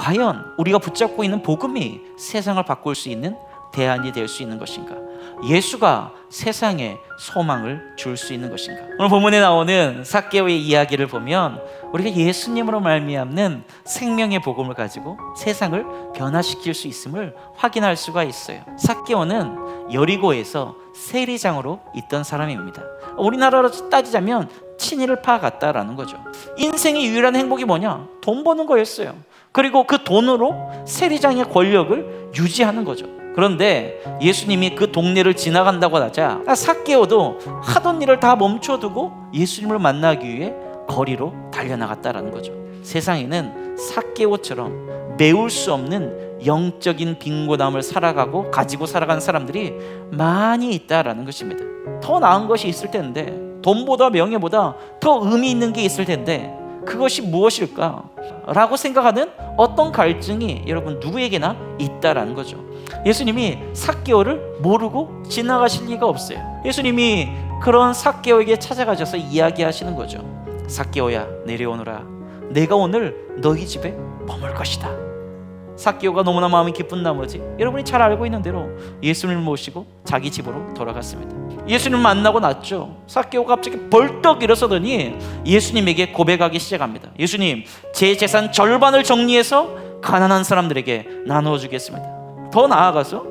과연 우리가 붙잡고 있는 복음이 세상을 바꿀 수 있는 대안이 될 수 있는 것인가? 예수가 세상에 소망을 줄 수 있는 것인가? 오늘 본문에 나오는 삭개오의 이야기를 보면 우리가 예수님으로 말미암는 생명의 복음을 가지고 세상을 변화시킬 수 있음을 확인할 수가 있어요. 삭개오는 여리고에서 세리장으로 있던 사람입니다. 우리나라로 따지자면 친일파 같다라는 거죠. 인생의 유일한 행복이 뭐냐? 돈 버는 거였어요. 그리고 그 돈으로 세리장의 권력을 유지하는 거죠. 그런데 예수님이 그 동네를 지나간다고 하자 삭개오도 하던 일을 다 멈춰두고 예수님을 만나기 위해 거리로 달려나갔다라는 거죠. 세상에는 삭개오처럼 메울 수 없는 영적인 빈곤함을 가지고 살아가는 사람들이 많이 있다라는 것입니다. 더 나은 것이 있을 텐데, 돈보다 명예보다 더 의미 있는 게 있을 텐데 그것이 무엇일까? 라고 생각하는 어떤 갈증이 여러분 누구에게나 있다라는 거죠. 예수님이 삭개오를 모르고 지나가실 리가 없어요. 예수님이 그런 삭개오에게 찾아가셔서 이야기하시는 거죠. 삭개오야, 내려오너라. 내가 오늘 너희 집에 머물 것이다. 삭개오가 너무나 마음이 기쁜 나머지 여러분이 잘 알고 있는 대로 예수님을 모시고 자기 집으로 돌아갔습니다. 예수님을 만나고 났죠. 삭개오가 갑자기 벌떡 일어서더니 예수님에게 고백하기 시작합니다. 예수님, 제 재산 절반을 정리해서 가난한 사람들에게 나누어 주겠습니다. 더 나아가서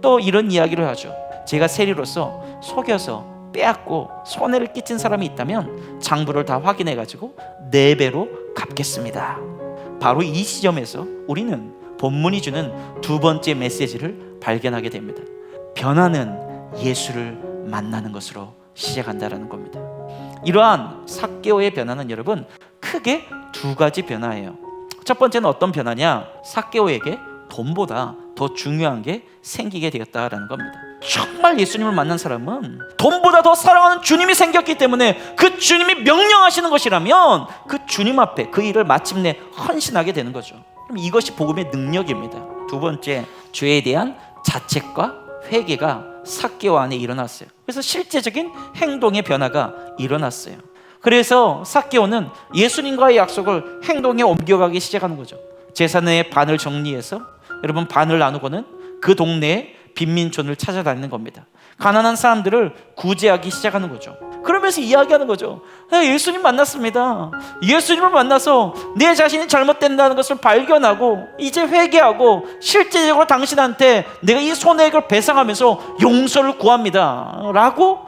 또 이런 이야기를 하죠. 제가 세리로서 속여서 빼앗고 손해를 끼친 사람이 있다면 장부를 다 확인해 가지고 4배로 갚겠습니다. 바로 이 시점에서 우리는 본문이 주는 두 번째 메시지를 발견하게 됩니다. 변화는 예수를 만나는 것으로 시작한다는 겁니다. 이러한 삭개오의 변화는 여러분 크게 두 가지 변화예요. 첫 번째는 어떤 변화냐? 삭개오에게 돈보다 더 중요한 게 생기게 되었다라는 겁니다. 정말 예수님을 만난 사람은 돈보다 더 사랑하는 주님이 생겼기 때문에 그 주님이 명령하시는 것이라면 그 주님 앞에 그 일을 마침내 헌신하게 되는 거죠. 이것이 복음의 능력입니다. 두 번째, 죄에 대한 자책과 회개가 삭개오 안에 일어났어요. 그래서 실제적인 행동의 변화가 일어났어요. 그래서 삭개오는 예수님과의 약속을 행동에 옮겨가기 시작하는 거죠. 재산의 반을 정리해서 여러분 반을 나누고는 그 동네에 빈민촌을 찾아다니는 겁니다. 가난한 사람들을 구제하기 시작하는 거죠. 그러면서 이야기하는 거죠. 예수님 만났습니다. 예수님을 만나서 내 자신이 잘못된다는 것을 발견하고 이제 회개하고 실제적으로 당신한테 내가 이 손해액을 배상하면서 용서를 구합니다 라고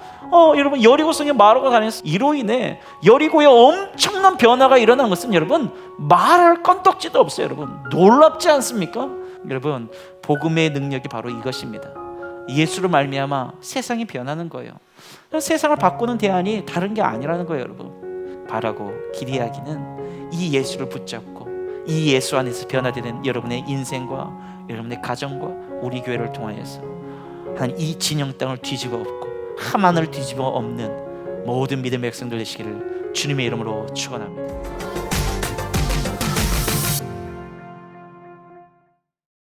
여러분 여리고성에 말하고 다녔어요. 이로 인해 여리고에 엄청난 변화가 일어난 것은 여러분 말할 건덕지도 없어요. 여러분 놀랍지 않습니까? 여러분 복음의 능력이 바로 이것입니다. 예수로 말미암아 세상이 변하는 거예요. 세상을 바꾸는 대안이 다른 게 아니라는 거예요. 여러분 바라고 기대하기는 이 예수를 붙잡고 이 예수 안에서 변화되는 여러분의 인생과 여러분의 가정과 우리 교회를 통하여서 하나님 이 진영 땅을 뒤집어 엎고 하만을 뒤집어 엎는 모든 믿음의 백성들 되시기를 주님의 이름으로 축원합니다.